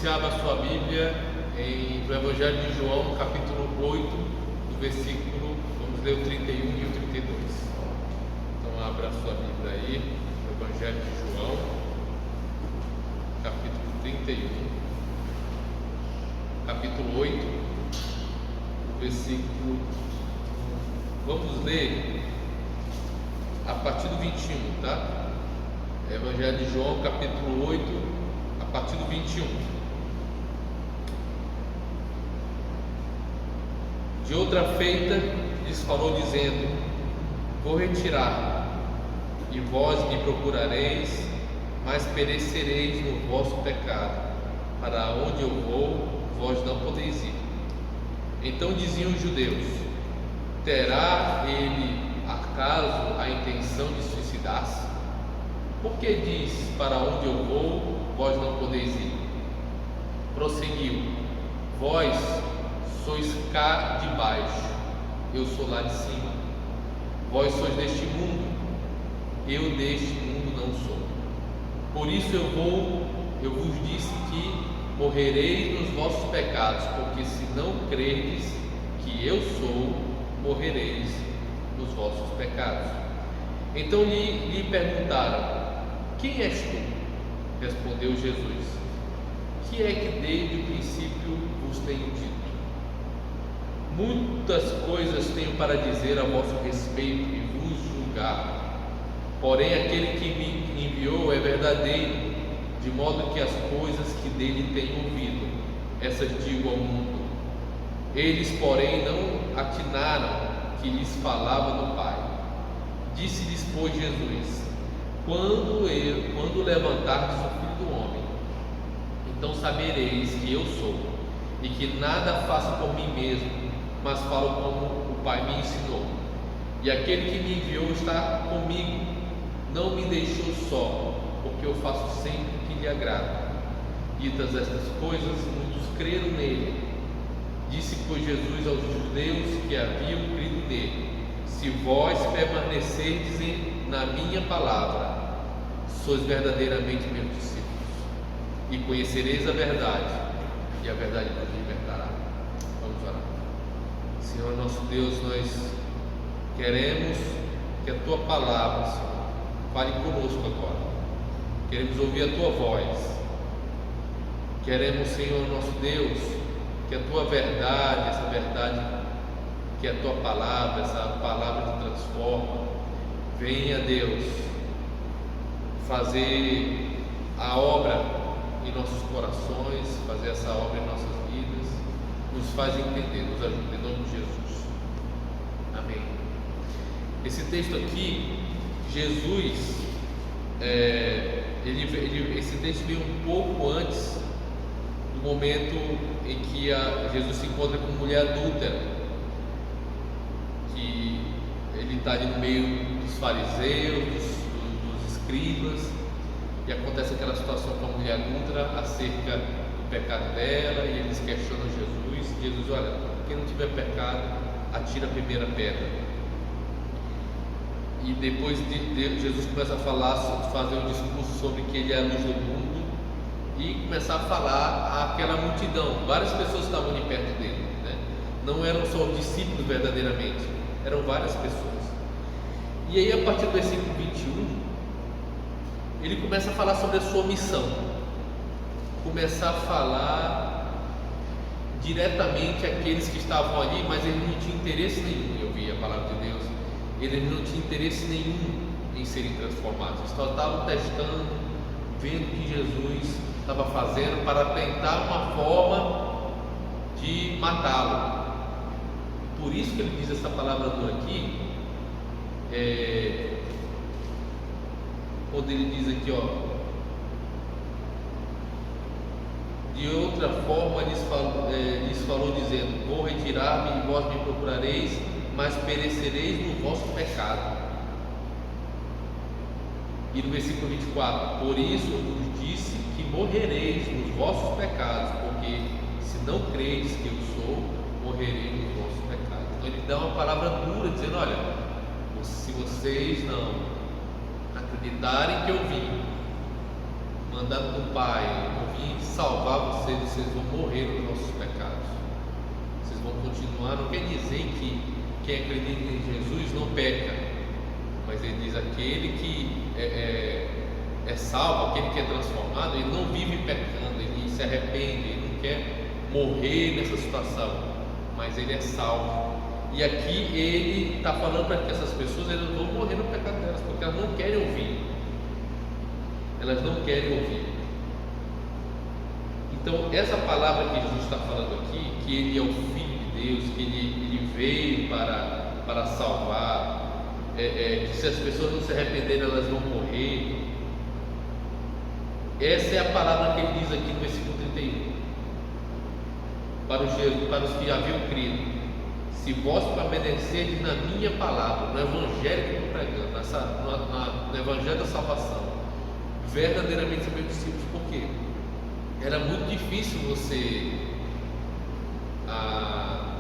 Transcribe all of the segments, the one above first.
você abra a sua Bíblia no Evangelho de João, no capítulo 8, do versículo, vamos ler o 31 e o 32. Então abra a sua Bíblia aí, no Evangelho de João, capítulo 31, capítulo 8, versículo, vamos ler a partir do 21, tá? Evangelho de João, capítulo 8, a partir do 21. De outra feita, lhes falou, dizendo: vou retirar, e vós me procurareis, mas perecereis no vosso pecado. Para onde eu vou, vós não podeis ir. Então diziam os judeus: terá ele acaso a intenção de suicidar-se? Por que diz: para onde eu vou, vós não podeis ir? Prosseguiu: vós sois cá de baixo, eu sou lá de cima. Vós sois deste mundo, eu deste mundo não sou. Por isso eu vos disse que morrereis nos vossos pecados, porque se não credes que eu sou, morrereis nos vossos pecados. Então lhe perguntaram: quem és tu? Respondeu Jesus: que é que desde o princípio vos tenho dito? Muitas coisas tenho para dizer a vosso respeito e vos julgar, porém aquele que me enviou é verdadeiro, de modo que as coisas que dele tenho ouvido, essas digo ao mundo. Eles, porém, não atinaram que lhes falava do Pai. Disse-lhes, pois, Jesus: quando levantardes o Filho do Homem, então sabereis que eu sou, e que nada faço por mim mesmo, mas falo como o Pai me ensinou. E aquele que me enviou está comigo, não me deixou só, porque eu faço sempre o que lhe agrada. Ditas estas coisas, muitos creram nele. Disse, pois, Jesus aos judeus que haviam crido nele: se vós permanecerdes na minha palavra, sois verdadeiramente meus discípulos, e conhecereis a verdade, e a verdade vos libertará. Vamos orar. Senhor nosso Deus, nós queremos que a tua palavra, Senhor, fale conosco agora. Queremos ouvir a tua voz. Queremos, Senhor nosso Deus, que a tua verdade, essa verdade que é a tua palavra, essa palavra que transforma, venha, Deus, fazer a obra em nossos corações, fazer essa obra em nossas vidas, nos faz entender, nos ajuda, em nome de Jesus. Amém. Esse texto aqui, Jesus, esse texto veio um pouco antes do momento em que Jesus se encontra com mulher adúltera, que ele está ali no meio dos fariseus, dos escribas, e acontece aquela situação com a mulher adúltera acerca do pecado dela, e eles questionam Jesus. Jesus: olha, quem não tiver pecado, atira a primeira pedra. E depois Jesus começa a fazer um discurso sobre que ele é a luz do mundo, e começar a falar àquela multidão. Várias pessoas estavam ali perto dele, né? Não eram só os discípulos verdadeiramente, eram várias pessoas. E aí, a partir do versículo 21, ele começa a falar sobre a sua missão, começar a falar diretamente àqueles que estavam ali, mas eles não tinham interesse nenhum em ouvir a palavra de Deus, eles não tinham interesse nenhum em serem transformados, eles só estavam testando, vendo o que Jesus estava fazendo para tentar uma forma de matá-lo. Por isso que ele diz essa palavra dura aqui, quando ele diz aqui, ó: de outra forma lhes falou dizendo: vou retirar-me e vós me procurareis, mas perecereis no vosso pecado. E no versículo 24: por isso eu vos disse que morrereis nos vossos pecados, porque se não credes que eu sou, morrereis nos vossos pecados. Então ele dá uma palavra dura, dizendo: olha, se vocês não acreditarem que eu vim, mandado do Pai, eu vim salvar vocês, vocês vão morrer nos nossos pecados, vocês vão continuar. Não quer dizer que quem acredita em Jesus não peca, mas ele diz: aquele que é salvo, aquele que é transformado, ele não vive pecando, ele se arrepende, ele não quer morrer nessa situação, mas ele é salvo. E aqui ele está falando para que essas pessoas elas vão morrer no pecado delas, porque elas não querem ouvir. Elas não querem ouvir. Então, essa palavra que Jesus está falando aqui, que ele é o Filho de Deus, que ele veio para salvar, que se as pessoas não se arrependerem, elas vão morrer. Essa é a palavra que ele diz aqui no versículo 31. Para os que haviam crido: se vós permanecerdes na minha palavra, no evangelho que eu estou pregando, no evangelho da salvação, verdadeiramente são meus discípulos. Por quê? Era muito difícil você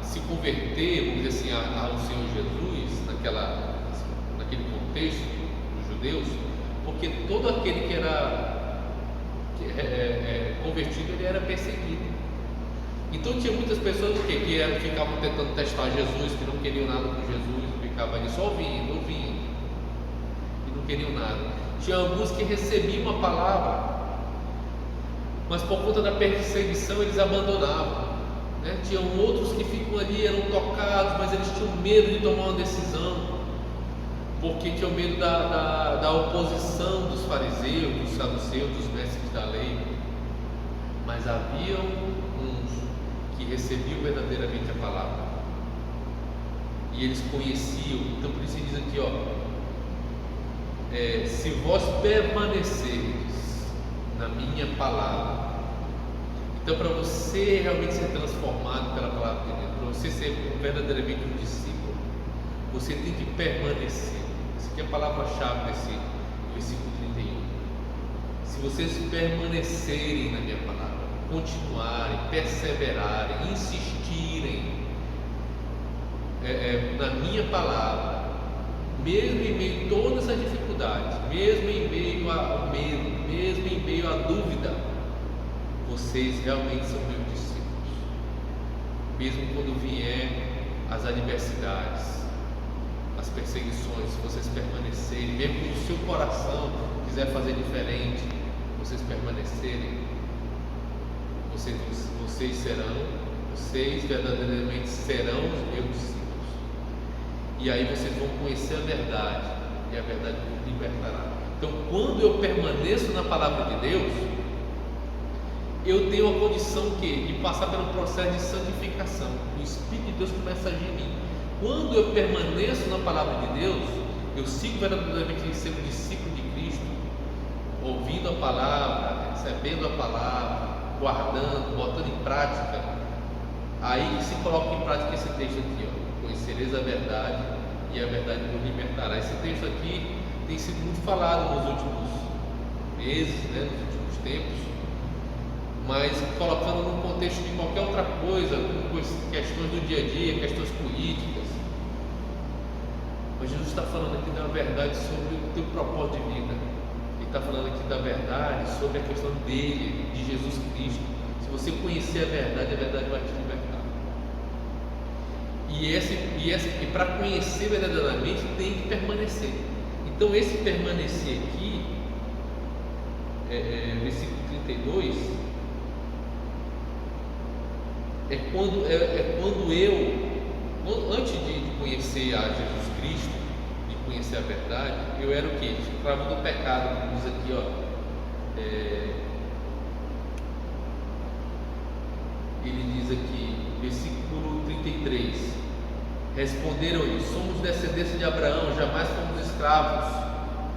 se converter, vamos dizer assim, ao Senhor Jesus, naquele contexto dos judeus, porque todo aquele que era convertido, ele era perseguido. Então tinha muitas pessoas que ficavam tentando testar Jesus, que não queriam nada com Jesus, ficavam ali só ouvindo, e não queriam nada. Tinha alguns que recebiam a palavra, mas por conta da perseguição eles abandonavam, né? Tinham outros que ficam ali, eram tocados, mas eles tinham medo de tomar uma decisão, porque tinham medo da oposição dos fariseus, dos saduceus, dos mestres da lei. Mas haviam uns que recebiam verdadeiramente a palavra, e eles conheciam. Então por isso ele diz aqui, se vós permanecerdes na minha palavra. Então, para você realmente ser transformado pela palavra de Deus, para você ser verdadeiramente um discípulo, você tem que permanecer. Essa aqui é a palavra-chave desse versículo 31. Se vocês permanecerem na minha palavra, continuarem, perseverarem, insistirem na minha palavra, mesmo em meio a todas essas dificuldades, mesmo em meio ao medo, mesmo em meio à dúvida, vocês realmente são meus discípulos. Mesmo quando vier as adversidades, as perseguições, se vocês permanecerem, mesmo que o seu coração quiser fazer diferente, vocês permanecerem, vocês verdadeiramente serão os meus discípulos. E aí vocês vão conhecer a verdade, e a verdade vos libertará. Então, quando eu permaneço na palavra de Deus, eu tenho a condição de passar pelo processo de santificação. O Espírito de Deus começa a agir em mim. Quando eu permaneço na palavra de Deus, eu sigo verdadeiramente sendo discípulo de Cristo, ouvindo a palavra, recebendo a palavra, guardando, botando em prática. Aí se coloca em prática esse texto aqui, conhecereis a verdade e a verdade vos libertará. Esse texto aqui tem sido muito falado nos últimos meses, nos últimos tempos, mas colocando no contexto de qualquer outra coisa, questões do dia a dia, questões políticas. Mas Jesus está falando aqui da verdade sobre o teu propósito de vida. Ele está falando aqui da verdade sobre a questão dele, de Jesus Cristo. Se você conhecer a verdade vai te libertar. E para conhecer verdadeiramente tem que permanecer. Então esse permanecer aqui, versículo 32, antes de conhecer a Jesus Cristo, de conhecer a verdade, eu era o quê? Escravo do pecado, como diz aqui, ele diz aqui, versículo 33, responderam-lhe: somos descendência de Abraão, jamais fomos escravos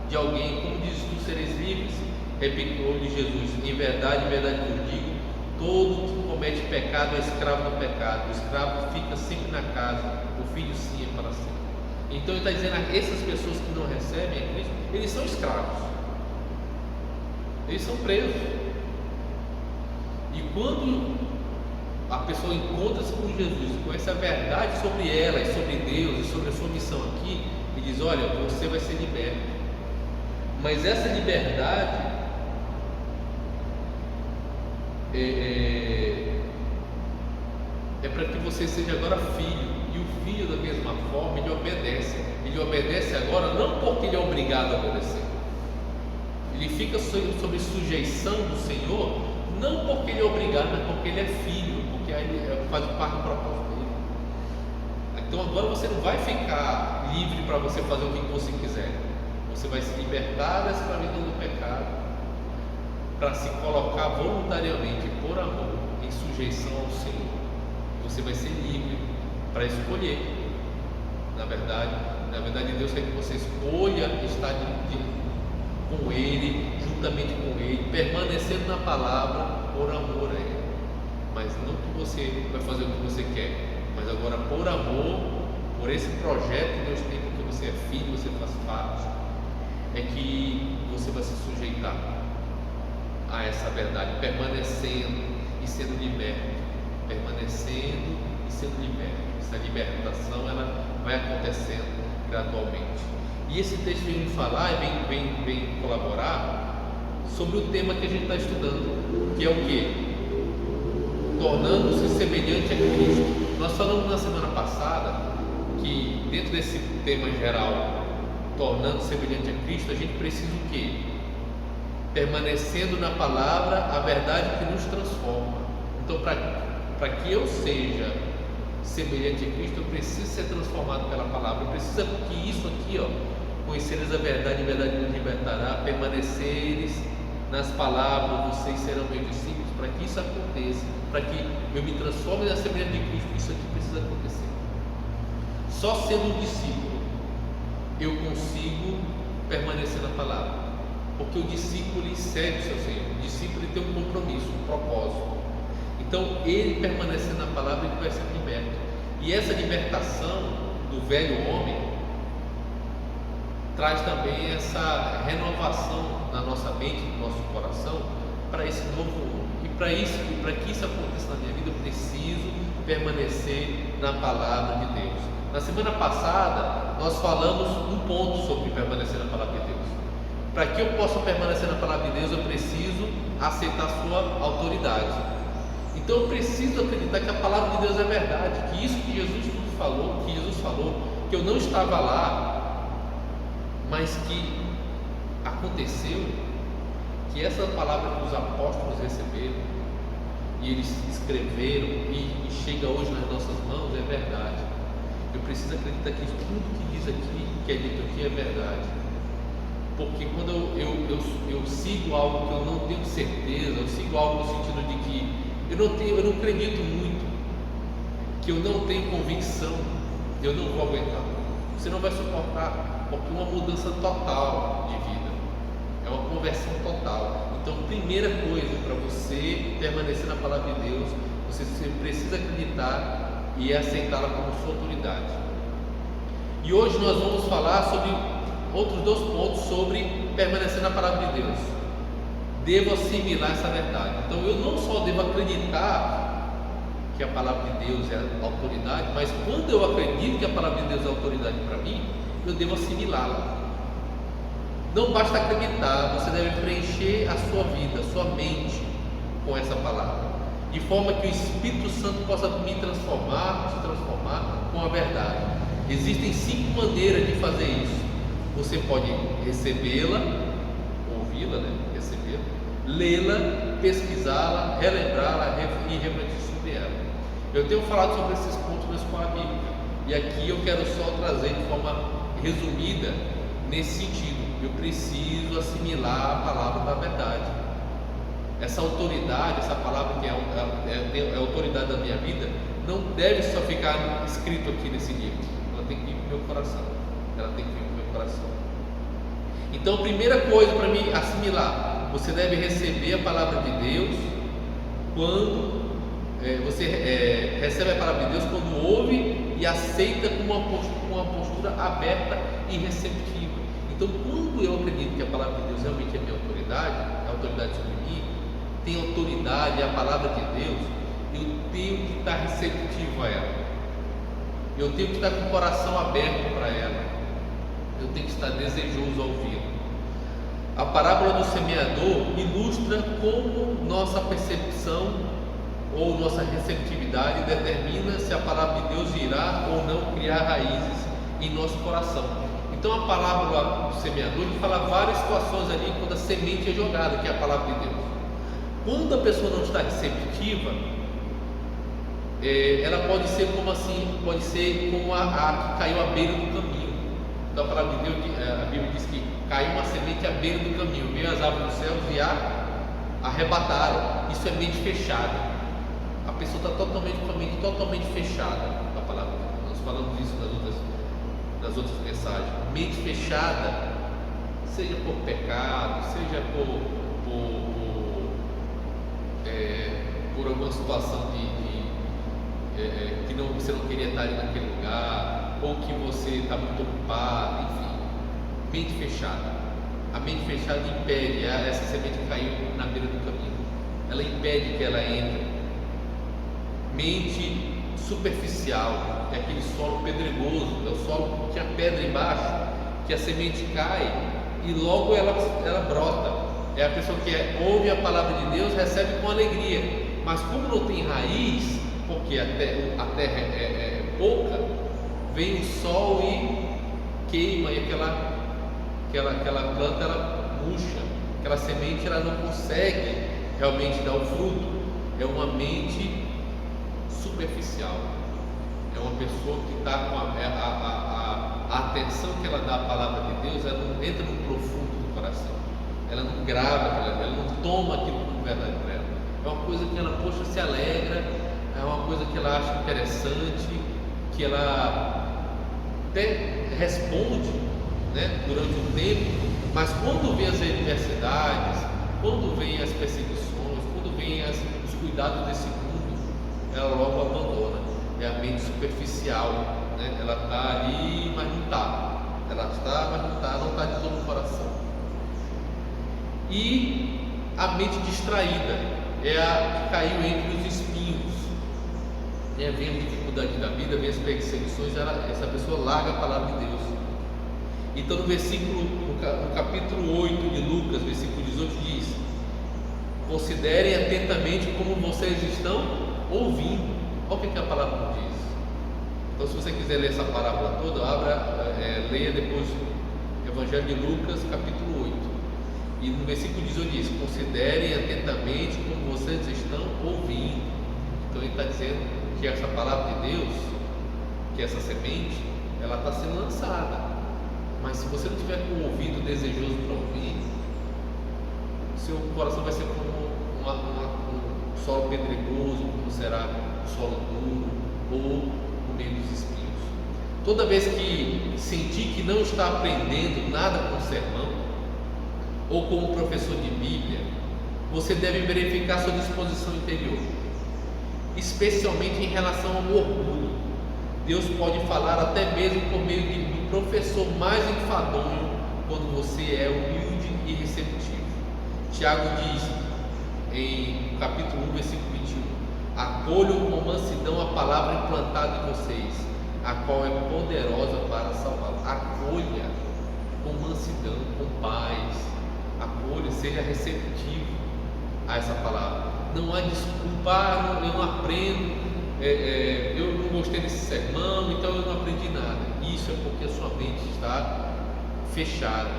de alguém, como dizes tu, sereis livres? Replicou-lhe Jesus: em verdade vos digo, todo que comete pecado é escravo do pecado. O escravo fica sempre na casa, o filho sim é para sempre. Então ele está dizendo a essas pessoas que não recebem a Cristo, eles são escravos, eles são presos. E quando a pessoa encontra-se com Jesus, conhece a verdade sobre ela e sobre Deus e sobre a sua missão aqui, e diz: olha, você vai ser liberto. Mas essa liberdade, é para que você seja agora filho. E o filho, da mesma forma, ele obedece. Ele obedece agora não porque ele é obrigado a obedecer. Ele fica sob sujeição do Senhor, não porque ele é obrigado, mas porque ele é filho, porque ele faz parte do propósito dele. Então agora você não vai ficar livre para você fazer o que você quiser. Você vai se libertar da escravidão do pecado para se colocar voluntariamente, por amor, em sujeição ao Senhor. Você vai ser livre para escolher. Na verdade, Deus quer que você escolha estar com Ele, juntamente com Ele, permanecendo na palavra por amor a Ele. Mas não que você vai fazer o que você quer, mas agora por amor, por esse projeto que Deus tem, porque você é filho, você faz parte, é que você vai se sujeitar a essa verdade, permanecendo e sendo liberto, permanecendo e sendo liberto. Essa libertação, ela vai acontecendo gradualmente. E esse texto vem falar e vem colaborar sobre o tema que a gente está estudando, que é o quê? Tornando-se semelhante a Cristo. Nós falamos na semana passada que dentro desse tema geral, tornando-se semelhante a Cristo, a gente precisa o quê? Permanecendo na palavra, a verdade que nos transforma. Então, para que eu seja semelhante a Cristo, eu preciso ser transformado pela palavra. Eu preciso que isso aqui, conheceres a verdade, e a verdade nos libertará, permaneceres nas palavras, vocês serão meus discípulos. Para que isso aconteça, para que eu me transforme na semelhança de Cristo, isso aqui precisa acontecer. Só sendo um discípulo eu consigo permanecer na palavra, porque o discípulo ele segue o seu Senhor. O discípulo ele tem um compromisso, um propósito. Então ele permanecendo na palavra, ele vai ser liberto. E essa libertação do velho homem traz também essa renovação na nossa mente, no nosso coração, para esse novo homem. E para que isso aconteça na minha vida, eu preciso permanecer na palavra de Deus. Na semana passada nós falamos um ponto sobre permanecer na palavra de Deus. Para que eu possa permanecer na palavra de Deus, eu preciso aceitar a sua autoridade. Então eu preciso acreditar que a palavra de Deus é verdade, que isso que Jesus falou, que eu não estava lá, mas que aconteceu, que essa palavra que os apóstolos receberam e eles escreveram e chega hoje nas nossas mãos é verdade. Eu preciso acreditar que tudo que diz aqui, que é dito aqui, é verdade. Porque quando eu sigo algo que eu não tenho certeza, eu sigo algo no sentido de que eu não acredito muito, que eu não tenho convicção, eu não vou aguentar. Você não vai suportar, porque é uma mudança total de vida, é uma conversão total. Então, primeira coisa, para você permanecer na palavra de Deus, você precisa acreditar e aceitá-la como sua autoridade. E hoje nós vamos falar sobre outros dois pontos sobre permanecer na palavra de Deus. Devo assimilar essa verdade. Então eu não só devo acreditar que a palavra de Deus é a autoridade, mas quando eu acredito que a palavra de Deus é a autoridade para mim, eu devo assimilá-la. Não basta acreditar, você deve preencher a sua vida, a sua mente com essa palavra, de forma que o Espírito Santo possa me transformar, se transformar com a verdade. Existem 5 maneiras de fazer isso. Você pode recebê-la, ouvi-la, recebê-la, lê-la, pesquisá-la, relembrá-la e refletir sobre ela. Eu tenho falado sobre esses pontos na escola bíblica, e aqui eu quero só trazer de forma resumida nesse sentido. Eu preciso assimilar a palavra da verdade. Essa autoridade, essa palavra que é a autoridade da minha vida, não deve só ficar escrito aqui nesse livro. Ela tem que vir para o meu coração. Então, a primeira coisa para mim assimilar, você deve receber a palavra de Deus quando você recebe a palavra de Deus quando ouve e aceita com uma postura aberta e receptiva. Então, quando eu acredito que a palavra de Deus realmente é minha autoridade, é a autoridade sobre mim, tem autoridade, é a palavra de Deus, eu tenho que estar receptivo a ela, eu tenho que estar com o coração aberto para ela, eu tenho que estar desejoso a ouvi-la. A parábola do semeador ilustra como nossa percepção ou nossa receptividade determina se a palavra de Deus irá ou não criar raízes em nosso coração. Então a parábola do semeador ele fala várias situações ali quando a semente é jogada, que é a palavra de Deus. Quando a pessoa não está receptiva, ela pode ser como assim, pode ser como a que caiu à beira do caminho. Então a palavra de Deus, a Bíblia diz que caiu uma semente à beira do caminho, veio as aves dos céus e a arrebataram. Isso é mente fechada. A pessoa está totalmente com a mente totalmente fechada. A palavra, nós falamos isso nas outras mensagens. Mente fechada, seja por pecado, seja por alguma situação que você não queria estar ali naquele lugar, ou que você está muito ocupado, enfim. Mente fechada. A mente fechada impede essa semente que caiu na beira do caminho. Ela impede que ela entre. Mente superficial é aquele solo pedregoso, é o solo que tinha pedra embaixo, que a semente cai e logo ela brota. É a pessoa que ouve a palavra de Deus, recebe com alegria, mas como não tem raiz, porque a terra é pouca, vem o sol e queima, e aquela planta ela murcha, aquela semente ela não consegue realmente dar o fruto. É uma mente superficial, é uma pessoa que está com a atenção que ela dá à palavra de Deus, ela não entra no profundo do coração, ela não grava, ela não toma aquilo como verdade para ela. É uma coisa que ela, poxa, se alegra, é uma coisa que ela acha interessante, que ela até responde, né, durante um tempo, mas quando vem as adversidades, quando vem as perseguições, quando vem os cuidados desse mundo, ela logo abandona. É a mente superficial, né? Ela está ali, mas não está. Ela está, mas não está, não está de todo o coração. E a mente distraída é a que caiu entre os espinhos. Vem a dificuldade da vida, vem as perseguições, essa pessoa larga a palavra de Deus. Então no capítulo 8 de Lucas, versículo 18 diz: considerem atentamente como vocês estão ouvindo. Olha o que a palavra diz. Então, se você quiser ler essa parábola toda, leia depois o Evangelho de Lucas, capítulo 8. E no versículo 18 diz: considerem atentamente como vocês estão ouvindo. Então ele está dizendo que essa palavra de Deus, que essa semente, ela está sendo lançada. Mas se você não tiver com o ouvido desejoso para ouvir, seu coração vai ser como um solo pedregoso, como será um solo duro, ou no meio dos espinhos. Toda vez que sentir que não está aprendendo nada com o sermão, ou como professor de Bíblia, você deve verificar sua disposição interior, especialmente em relação ao orgulho. Deus pode falar até mesmo por meio do professor mais enfadonho, quando você é humilde e receptivo. Tiago diz em capítulo 1, versículo 21: acolham com mansidão a palavra implantada em vocês, a qual é poderosa para salvá-los. Acolha com mansidão, com paz. Acolha, seja receptivo a essa palavra. Não há desculpa, eu não aprendo, eu não gostei desse sermão, então eu não aprendi nada. Isso é porque a sua mente está fechada,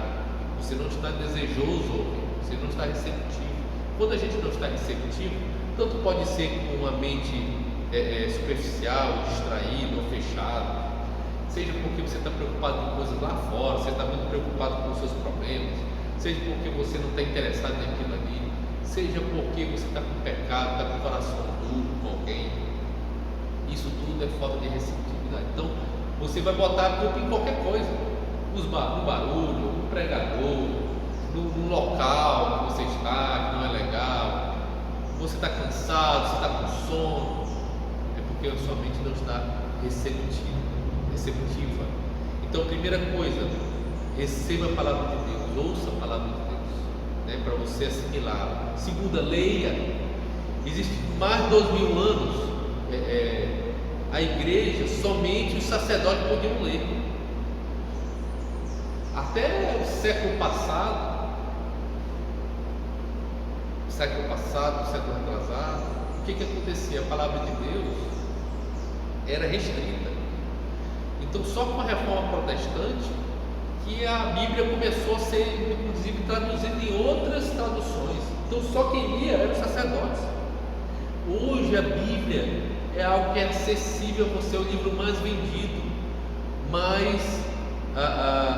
você não está desejoso, você não está receptivo. Quando a gente não está receptivo, tanto pode ser com uma mente superficial, distraída ou fechada, seja porque você está preocupado com coisas lá fora, você está muito preocupado com os seus problemas, seja porque você não está interessado naquilo ali, seja porque você está com pecado, está com o coração duro com alguém. Isso tudo é falta de receptividade. Então você vai botar a culpa em qualquer coisa, no barulho, no pregador, no local que você está, que não é legal. Você está cansado, você está com sono, é porque a sua mente não está receptiva. Então, primeira coisa, receba a palavra de Deus, ouça a palavra de Deus, né, para você assimilá-la. Segunda, leia. Existe mais de 2000 anos, a igreja, somente os sacerdotes podiam ler. Até o século passado, século passado, século retrasado, o que acontecia? A palavra de Deus era restrita. Então, só com a reforma protestante que a Bíblia começou a ser, inclusive, traduzida em outras traduções. Então, só quem lia eram os sacerdotes. Hoje a Bíblia é algo que é acessível a você, é o livro mais vendido, mas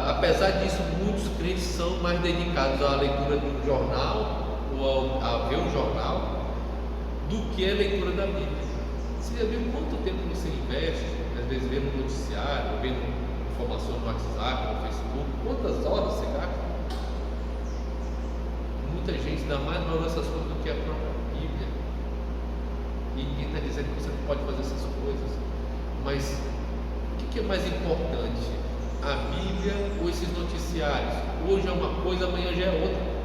apesar disso, muitos crentes são mais dedicados à leitura de um jornal ou a ver um jornal do que a leitura da Bíblia. Você já viu quanto tempo você investe, às vezes vendo um noticiário, vendo informações no WhatsApp, no Facebook? Quantas horas você gasta? Muita gente dá mais valor a essas coisas do que a própria Bíblia. E ninguém está dizendo que você não pode fazer essas coisas, mas o que é mais importante? A Bíblia ou esses noticiários? Hoje é uma coisa, amanhã já é outra.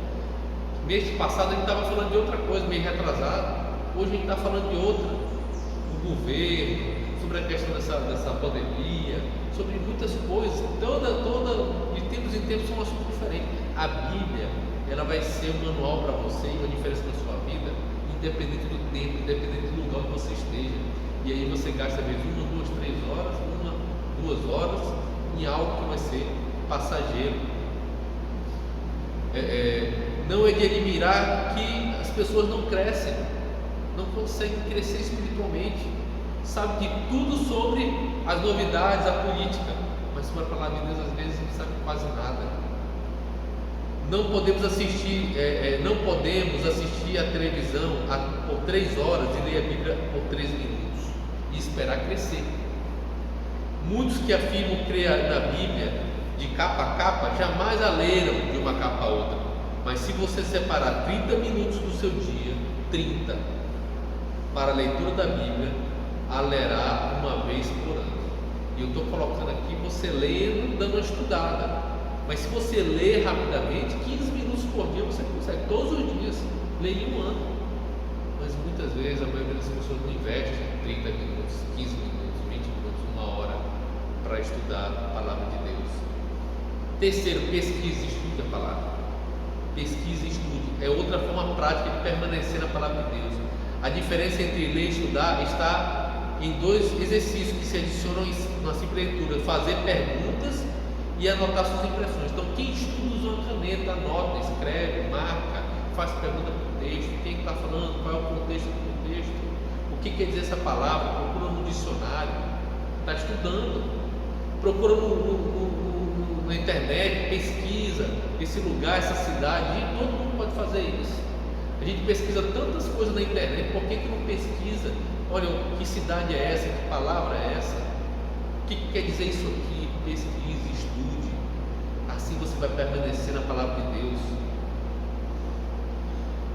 Mês passado a gente estava falando de outra coisa, mês retrasado. Hoje a gente está falando de outra. O governo, sobre a questão dessa pandemia, sobre muitas coisas. De tempos em tempos são um assunto diferente. A Bíblia, ela vai ser um manual para você e uma diferença na sua vida, independente do tempo, independente do lugar onde você esteja. E aí você gasta às vezes 1, 2, 3 horas, 1, 2 horas em algo que vai ser passageiro. Não é de admirar que as pessoas não crescem, não conseguem crescer espiritualmente, sabe de tudo sobre as novidades, a política, mas sobre a palavra de Deus às vezes não sabe quase nada. Não podemos assistir a televisão por 3 horas e ler a Bíblia por 3 minutos e esperar crescer. Muitos que afirmam crer na Bíblia de capa a capa jamais a leram de uma capa a outra, mas se você separar 30 minutos do seu dia, 30, para a leitura da Bíblia, a lerá uma vez por ano. E eu estou colocando aqui você lendo, dando uma estudada, mas se você ler rapidamente, 15 minutos por dia você consegue todos os dias ler em um ano. Mas muitas vezes a maioria das pessoas não investe 30 minutos, 15 minutos, 20 minutos, 1 hora para estudar a palavra de Deus. Terceiro, pesquise e estude a palavra. Pesquise e estude. É outra forma prática de permanecer na palavra de Deus. A diferença entre ler e estudar está em 2 exercícios que se adicionam na simples leitura: fazer perguntas e anotar suas impressões. Então, quem estuda usa uma caneta, anota, escreve, marca, faz pergunta para o texto, quem está falando, qual é o contexto do texto, o que quer dizer essa palavra, procura no dicionário, está estudando, procura na internet, pesquisa esse lugar, essa cidade. E todo mundo pode fazer isso. A gente pesquisa tantas coisas na internet, por que não pesquisa? Olha, que cidade é essa? Que palavra é essa? O que quer dizer isso aqui? Pesquise, estude. Assim você vai permanecer na palavra de Deus.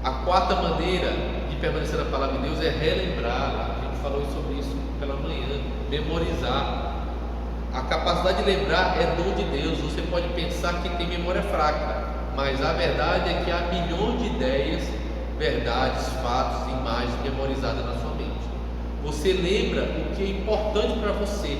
A quarta maneira de permanecer na palavra de Deus é relembrar. A gente falou sobre isso pela manhã. Memorizar. A capacidade de lembrar é dom de Deus. Você pode pensar que tem memória fraca, mas a verdade é que há milhões de ideias, verdades, fatos, imagens memorizadas na sua mente. Você lembra o que é importante para você.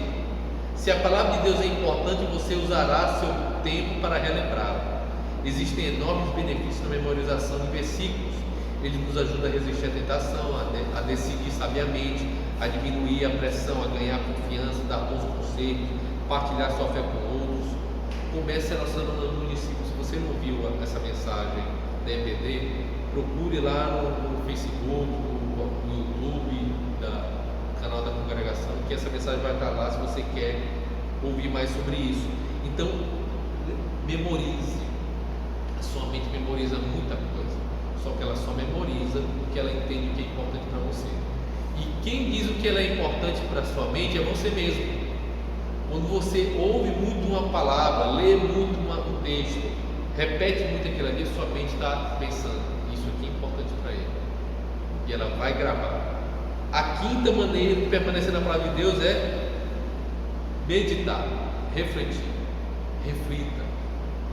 Se a palavra de Deus é importante, você usará seu tempo para relembrá-la. Existem enormes benefícios na memorização de versículos. Ele nos ajuda a resistir à tentação, a decidir sabiamente, a diminuir a pressão, a ganhar confiança, dar bons conselhos, partilhar sua fé com outros. Comece a relacionando no município. Se você não viu essa mensagem da EBD, procure lá no Facebook, no YouTube, no canal da congregação, que essa mensagem vai estar lá se você quer ouvir mais sobre isso. Então, memorize. A sua mente memoriza muita coisa, só que ela só memoriza o que ela entende que é importante para você. E quem diz o que ela é importante para a sua mente é você mesmo. Quando você ouve muito uma palavra, lê muito um texto, repete muito aquilo ali, sua mente está pensando: isso aqui é importante para ele, e ela vai gravar. A quinta maneira de permanecer na palavra de Deus é meditar, refletir. Reflita.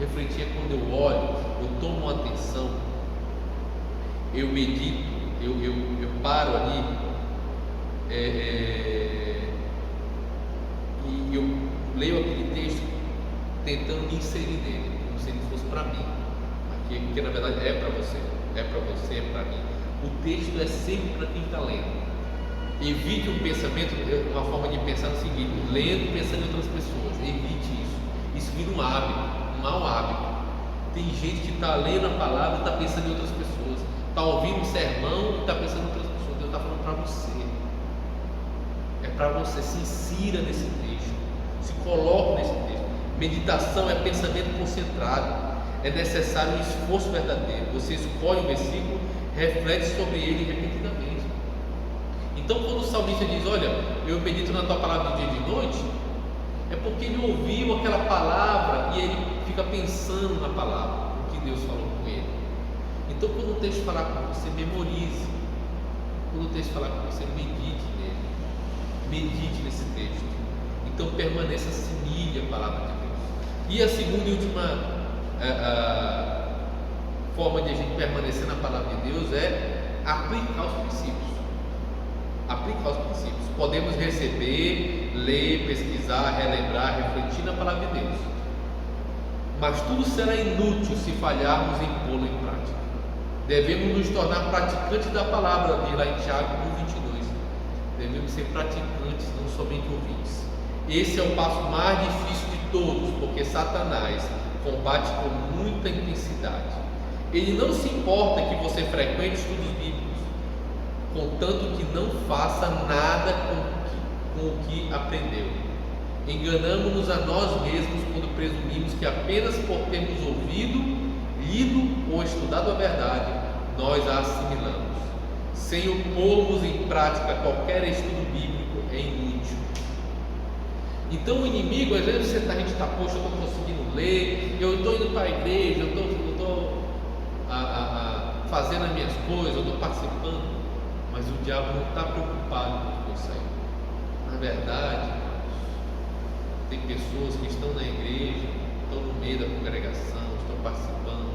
Refletir é quando eu olho, eu tomo atenção, eu medito, eu paro ali, e eu leio aquele texto tentando me inserir nele, como se ele fosse para mim. porque na verdade é para você, é para mim. O texto é sempre para quem está lendo. Evite um pensamento, uma forma de pensar no seguinte: lendo, pensando em outras pessoas. Evite isso. Isso vira um hábito, um mau hábito. Tem gente que está lendo a palavra e está pensando em outras pessoas, está ouvindo um sermão e está pensando em outras pessoas. Deus está falando para você. É para você. Se insira nesse texto, se coloque nesse texto. Meditação é pensamento concentrado. É necessário um esforço verdadeiro. Você escolhe o versículo, reflete sobre ele repetidamente. Então, quando o salmista diz: olha, eu medito na tua palavra de dia e de noite, é porque ele ouviu aquela palavra e ele fica pensando na palavra, o que Deus falou com ele. Então, quando o texto falar com você, memorize. Quando o texto falar com você, medite nele. Medite nesse texto. Então, permaneça, assimile a palavra de Deus. E a segunda e última forma de a gente permanecer na palavra de Deus é aplicar os princípios. Aplicar os princípios. Podemos receber, ler, pesquisar, relembrar, refletir na palavra de Deus, mas tudo será inútil se falharmos em pô-lo em prática. Devemos nos tornar praticantes da palavra, diz lá em Tiago 1:22. Devemos ser praticantes, não somente ouvintes. Esse é o passo mais difícil de todos, porque Satanás combate com muita intensidade. Ele não se importa que você frequente estudos bíblicos, contanto que não faça nada com o que aprendeu. Enganamos-nos a nós mesmos quando presumimos que apenas por termos ouvido, lido ou estudado a verdade, nós a assimilamos. Sem o pormos em prática, qualquer estudo bíblico é inútil. Então o inimigo, às vezes a gente está: poxa, eu estou conseguindo ler, eu estou indo para a igreja, eu estou fazendo as minhas coisas, eu estou participando, mas o diabo não está preocupado com isso aí. Na verdade, tem pessoas que estão na igreja, estão no meio da congregação, estão participando,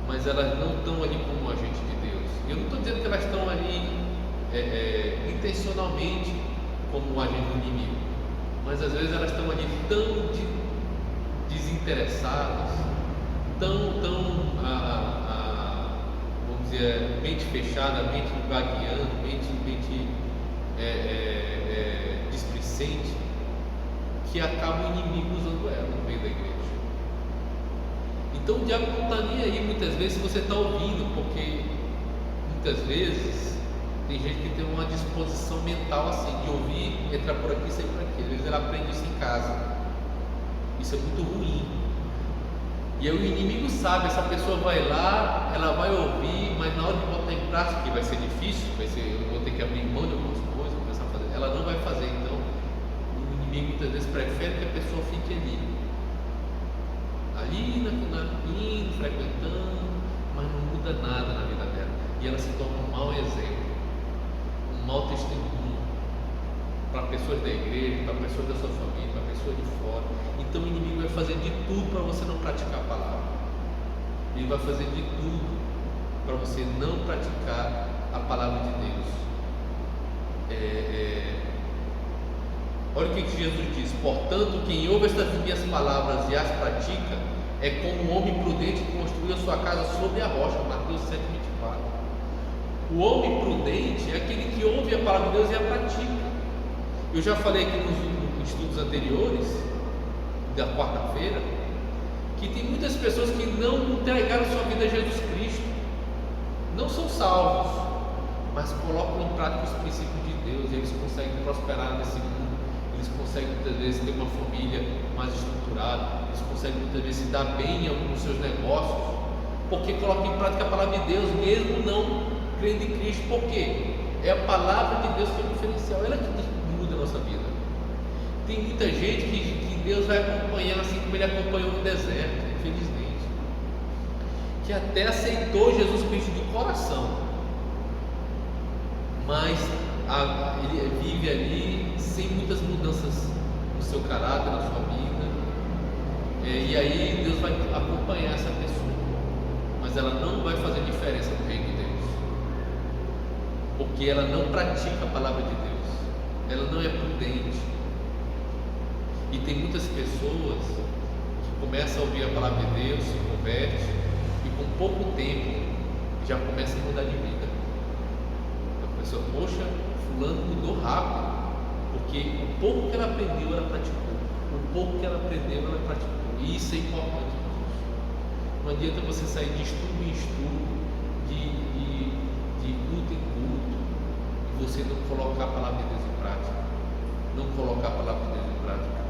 mas elas não estão ali como agente de Deus. Eu não estou dizendo que elas estão ali intencionalmente como um agente do inimigo, mas às vezes elas estão ali tão desinteressadas, tão vamos dizer, mente fechada, mente vagueando, mente displicente, que acaba o inimigo usando ela no meio da igreja. Então o diabo não está nem aí muitas vezes se você está ouvindo, porque muitas vezes tem gente que tem uma disposição mental assim, de ouvir, entrar por aqui e sair por aqui. Às vezes ela aprende isso em casa. Isso é muito ruim. E aí o inimigo sabe, essa pessoa vai lá, ela vai ouvir, mas na hora de botar em prática, que vai ser difícil, eu vou ter que abrir mão de algumas coisas, começar a fazer, ela não vai fazer. Então o inimigo muitas vezes prefere que a pessoa fique ali indo, frequentando, mas não muda nada na vida dela, e ela se torna um mau exemplo, um mau testemunho para pessoas da igreja, para pessoas da sua família, para pessoas de fora. Então o inimigo vai fazer de tudo para você não praticar a palavra. Ele vai fazer de tudo para você não praticar a palavra de Deus. Olha o que Jesus diz: portanto, quem ouve estas minhas palavras e as pratica é como um homem prudente que construiu a sua casa sobre a rocha. Mateus 7:24. O homem prudente é aquele que ouve a palavra de Deus e a pratica. Eu já falei aqui nos estudos anteriores da quarta-feira que tem muitas pessoas que não entregaram sua vida a Jesus Cristo, não são salvos, mas colocam em prática os princípios de Deus, e eles conseguem prosperar nesse mundo, eles conseguem muitas vezes ter uma família mais estruturada, eles conseguem muitas vezes se dar bem em alguns dos seus negócios, porque colocam em prática a palavra de Deus, mesmo não crendo em Cristo. Por quê? É a palavra de Deus que é o diferencial, ela que muda a nossa vida. Tem muita gente que Deus vai acompanhar assim como Ele acompanhou no deserto, infelizmente, que até aceitou Jesus Cristo de coração, mas ele vive ali sem muitas mudanças no seu caráter, na sua vida, e aí Deus vai acompanhar essa pessoa, mas ela não vai fazer diferença no reino de Deus, porque ela não pratica a palavra de Deus, ela não é prudente. E tem muitas pessoas que começam a ouvir a palavra de Deus, se convertem, e com pouco tempo já começa a mudar de vida. A pessoa, poxa, fulano mudou rápido, porque o pouco que ela aprendeu, ela praticou. O pouco que ela aprendeu, ela praticou. E isso é importante. Não adianta você sair de estudo em estudo, de culto em culto, e você não colocar a palavra de Deus em prática. Não colocar a palavra de Deus em prática.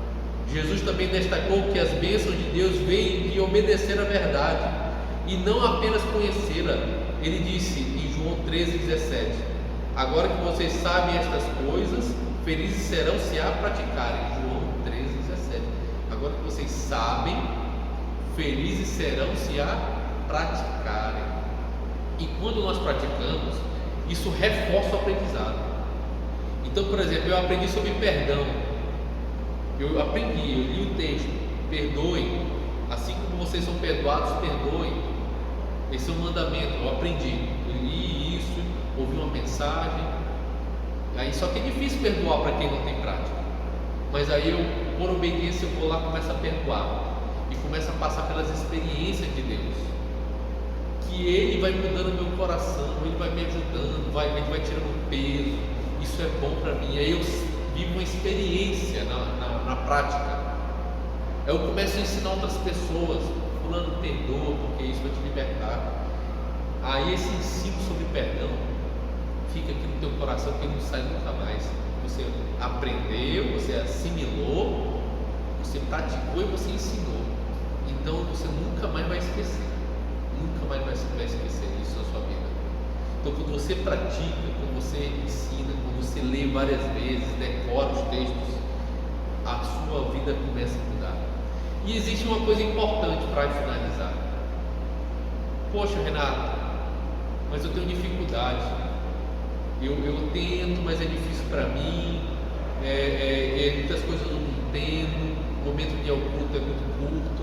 Jesus também destacou que as bênçãos de Deus vêm de obedecer a verdade e não apenas conhecê-la. Ele disse em João 13,17: agora que vocês sabem estas coisas, felizes serão se a praticarem. João 13,17. Agora que vocês sabem, felizes serão se a praticarem. E quando nós praticamos, isso reforça o aprendizado. Então, por exemplo, eu aprendi sobre perdão. Eu li o texto: perdoem, assim como vocês são perdoados, perdoem. Esse é um mandamento. Eu aprendi, eu li isso, ouvi uma mensagem. Aí, só que é difícil perdoar para quem não tem prática. Mas aí eu, por obediência, eu vou lá e começo a perdoar. E começo a passar pelas experiências de Deus, que Ele vai mudando o meu coração, Ele vai me ajudando, Ele vai tirando o peso. Isso é bom para mim. Aí eu vivo uma experiência na prática. Eu começo a ensinar outras pessoas: fulano, perdoa, porque isso vai te libertar. Aí esse ensino sobre perdão fica aqui no teu coração, que ele não sai nunca mais. Você aprendeu, você assimilou, você praticou e você ensinou. Então você nunca mais vai esquecer. Nunca mais vai esquecer isso na sua vida. Então, quando você pratica, quando você ensina, quando você lê várias vezes, decora os textos, a sua vida começa a mudar. E existe uma coisa importante para finalizar. Poxa, Renato, mas eu tenho dificuldade. Eu tento, mas é difícil para mim. Muitas coisas eu não entendo. O momento de culto é muito curto.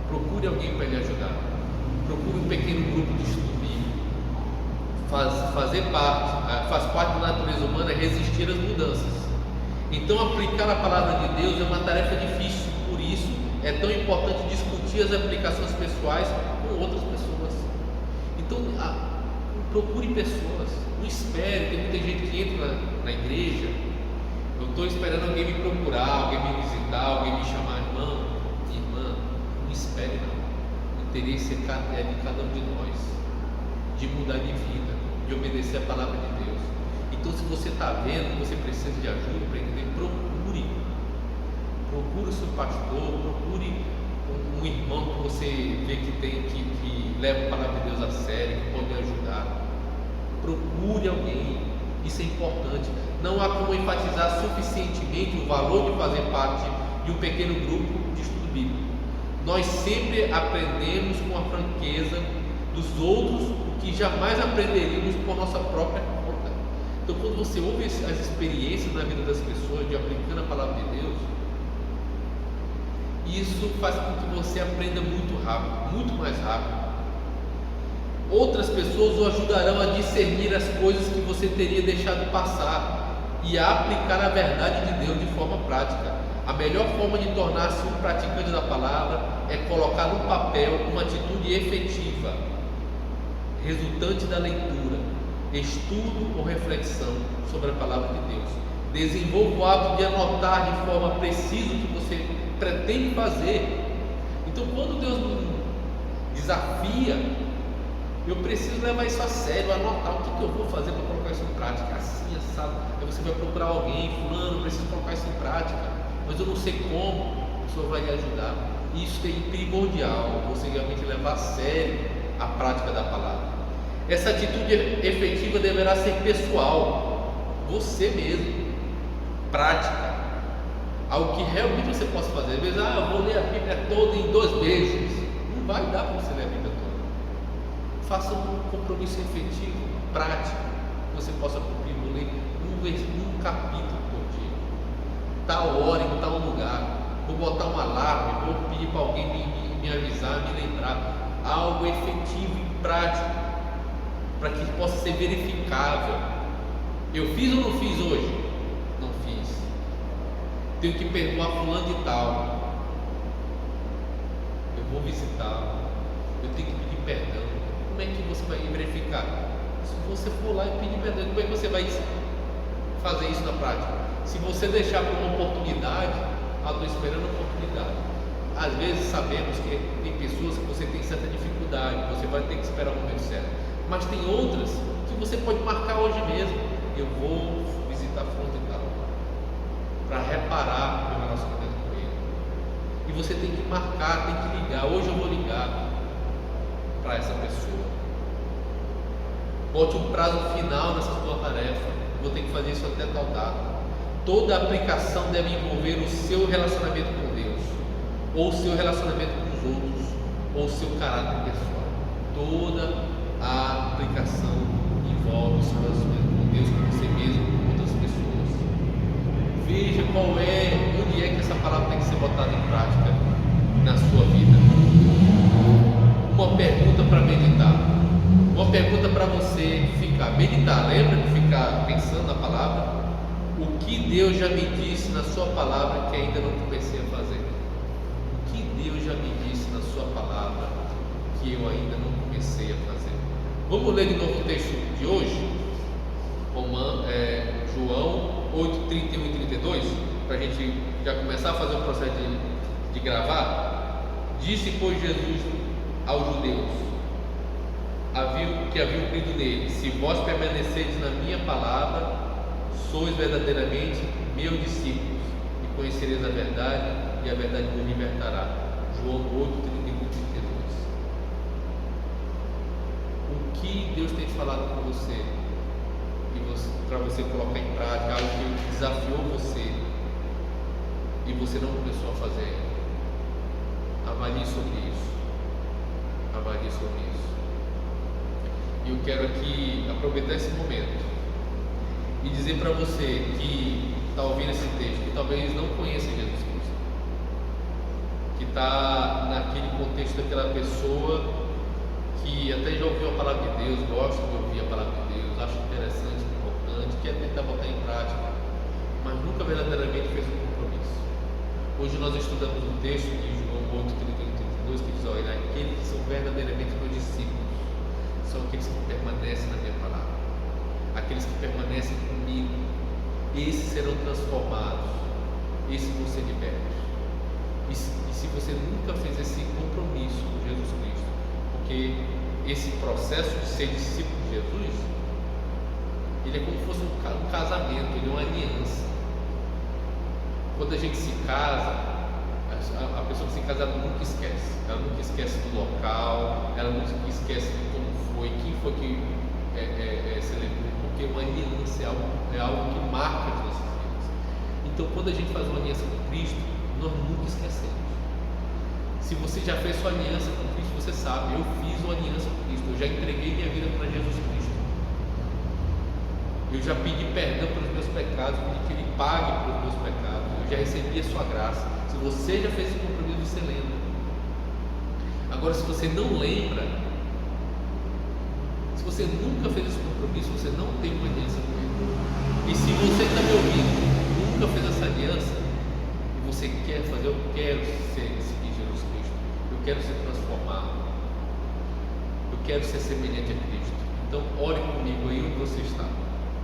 Procure alguém para lhe ajudar. Procure um pequeno grupo de estudo bíblico. Faz parte da natureza humana resistir às mudanças. Então, aplicar a palavra de Deus é uma tarefa difícil. Por isso, é tão importante discutir as aplicações pessoais com outras pessoas. Então, procure pessoas. Não espere. Tem muita gente que entra na igreja. Eu estou esperando alguém me procurar, alguém me visitar, alguém me chamar. Irmão, irmã, não espere não. O interesse é de cada um de nós, de mudar de vida, de obedecer a palavra de Deus. Então, se você está vendo que você precisa de ajuda para entender, procure o seu pastor, procure um irmão que você vê que leva a palavra de Deus a sério, que pode ajudar. Procure alguém. Isso é importante. Não há como enfatizar suficientemente o valor de fazer parte de um pequeno grupo de estudo bíblico. Nós sempre aprendemos com a franqueza dos outros o que jamais aprenderíamos por nossa própria conta. Então, quando você ouve as experiências na vida das pessoas de aplicando a palavra de Deus, isso faz com que você aprenda muito rápido, muito mais rápido. Outras pessoas o ajudarão a discernir as coisas que você teria deixado passar e a aplicar a verdade de Deus de forma prática. A melhor forma de tornar-se um praticante da palavra é colocar no papel uma atitude efetiva, resultante da leitura, estudo ou reflexão sobre a palavra de Deus. Desenvolva o hábito de anotar de forma precisa o que você pretende fazer. Então, quando Deus me desafia, eu preciso levar isso a sério, anotar o que eu vou fazer para colocar isso em prática, assim, assado. Aí você vai procurar alguém: fulano, eu preciso colocar isso em prática, mas eu não sei como. O Senhor vai lhe ajudar. Isso é primordial, você realmente levar a sério a prática da palavra. Essa atitude efetiva deverá ser pessoal, você mesmo, prática, algo que realmente você possa fazer. Às vezes, eu vou ler a Bíblia toda em 2 meses. Não vai dar para você ler a Bíblia toda. Faça um compromisso efetivo, prático, que você possa cumprir. Vou ler um capítulo por dia, tal hora, em tal lugar. Vou botar um alarme, vou pedir para alguém me avisar, me lembrar. Algo efetivo e prático, para que possa ser verificável. Eu fiz ou não fiz hoje? Não fiz. Tenho que perdoar fulano de tal. Eu vou visitá-lo, eu tenho que pedir perdão. Como é que você vai verificar? Se você for lá e pedir perdão, como é que você vai fazer isso na prática? Se você deixar para uma oportunidade, estou esperando a oportunidade. Às vezes sabemos que tem pessoas que você tem certa dificuldade, você vai ter que esperar o momento certo, mas tem outras que você pode marcar hoje mesmo. Eu vou visitar fulano e tal, para reparar meu relacionamento com ele. E você tem que marcar, tem que ligar. Hoje eu vou ligar para essa pessoa. Bote um prazo final nessa sua tarefa. Vou ter que fazer isso até tal data. Toda aplicação deve envolver o seu relacionamento com Deus, ou o seu relacionamento com os outros, ou o seu caráter pessoal. Toda a aplicação envolve o seu relacionamento com Deus, com você mesmo, com outras pessoas. Veja onde é que essa palavra tem que ser botada em prática na sua vida. Uma pergunta para meditar, uma pergunta para você meditar. Lembra de ficar pensando na palavra? O que Deus já me disse na sua palavra que ainda não comecei a fazer? O que Deus já me disse na sua palavra que eu ainda não comecei a fazer? Vamos ler de novo o texto de hoje, João 8, 31 e 32, para a gente já começar a fazer o processo de gravar. Disse, pois, Jesus aos judeus que haviam crido nele: se vós permanecerdes na minha palavra, sois verdadeiramente meus discípulos, e conhecereis a verdade, e a verdade vos libertará. João 8, 31 e 32. O que Deus tem falado com você, para você colocar em prática, algo que desafiou você e você não começou a fazer ainda? Avalie sobre isso. Avalie sobre isso. E eu quero aqui aproveitar esse momento e dizer para você que está ouvindo esse texto, que talvez não conheça Jesus Cristo, que está naquele contexto daquela pessoa que até já ouviu a palavra de Deus, gosta de ouvir a palavra de Deus, acha interessante, importante, quer tentar botar em prática, mas nunca verdadeiramente fez um compromisso. Hoje nós estudamos um texto de João 8, 31 e 32 que diz: olha, aqueles que são verdadeiramente meus discípulos são aqueles que permanecem na minha palavra, aqueles que permanecem comigo. Esses serão transformados, esses vão ser libertos. E se você nunca fez esse compromisso com Jesus Cristo, porque esse processo de ser discípulo de Jesus, ele é como se fosse um casamento, ele é uma aliança. Quando a gente se casa, a pessoa que se casa, ela nunca esquece do local, ela nunca esquece de como foi, quem foi que celebrou, porque uma aliança é algo que marca as nossas vidas. Então, quando a gente faz uma aliança com Cristo, nós nunca esquecemos. Se você já fez sua aliança com Cristo, você sabe: eu fiz uma aliança com Cristo, eu já entreguei minha vida para Jesus Cristo, eu já pedi perdão pelos meus pecados, pedi que Ele pague pelos meus pecados, eu já recebi a sua graça. Se você já fez esse compromisso, você lembra. Agora, se você não lembra, se você nunca fez esse compromisso, você não tem uma aliança com Ele. E se você está me ouvindo, nunca fez essa aliança, e você quer fazer: eu quero seguir Jesus Cristo, eu quero ser transformado, eu quero ser semelhante a Cristo, então ore comigo aí onde você está.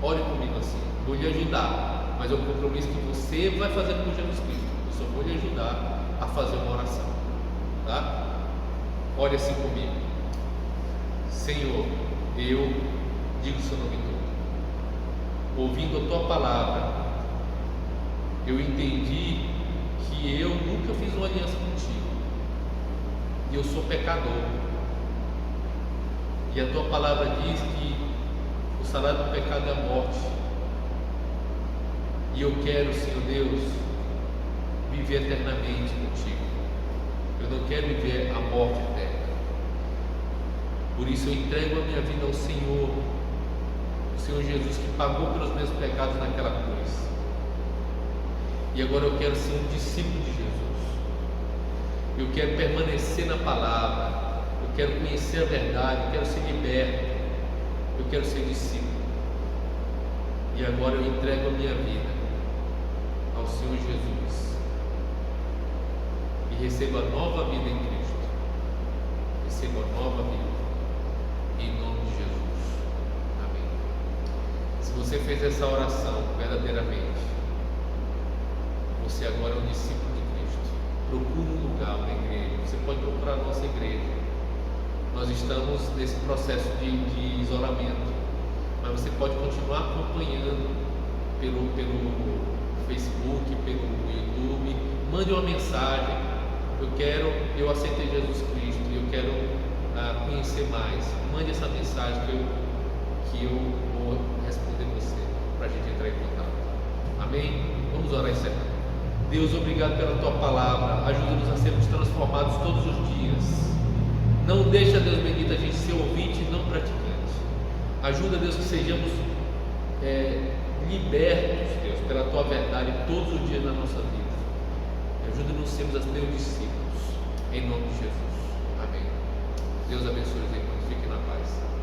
Ore comigo assim. Vou lhe ajudar, mas é um compromisso que você vai fazer com Jesus Cristo. Eu só vou lhe ajudar a fazer uma oração, tá? Ore assim comigo. Senhor, eu digo o seu nome todo. Ouvindo a tua palavra, eu entendi que eu nunca fiz uma aliança contigo, e eu sou pecador, e a tua palavra diz que o salário do pecado é a morte, e eu quero, Senhor Deus, viver eternamente contigo. Eu não quero viver a morte eterna. Por isso eu entrego a minha vida ao Senhor, o Senhor Jesus, que pagou pelos meus pecados naquela cruz. E agora eu quero ser um discípulo de Jesus. Eu quero permanecer na palavra, eu quero conhecer a verdade, eu quero ser liberto, eu quero ser discípulo. E agora eu entrego a minha vida ao Senhor Jesus e recebo a nova vida em Cristo. receba nova vida. Em nome de Jesus. Amém. Se você fez essa oração verdadeiramente, você agora é um discípulo de Cristo. Procure um lugar, uma igreja. Você pode procurar a nossa igreja. Nós estamos nesse processo de isolamento, mas você pode continuar acompanhando pelo Facebook, pelo YouTube. Mande uma mensagem. Eu aceitei Jesus Cristo e eu quero conhecer mais. Mande essa mensagem que eu vou responder você, para a gente entrar em contato. Amém? Vamos orar e encerrar. Deus, obrigado pela tua palavra. Ajuda-nos a sermos transformados todos os dias. Não deixa, Deus bendito, a gente ser ouvinte e não praticante. Ajuda, Deus, que sejamos libertos, Deus, pela tua verdade todos os dias da nossa vida. Ajuda-nos a sermos os teus discípulos. Em nome de Jesus. Amém. Deus abençoe os irmãos. Fiquem na paz.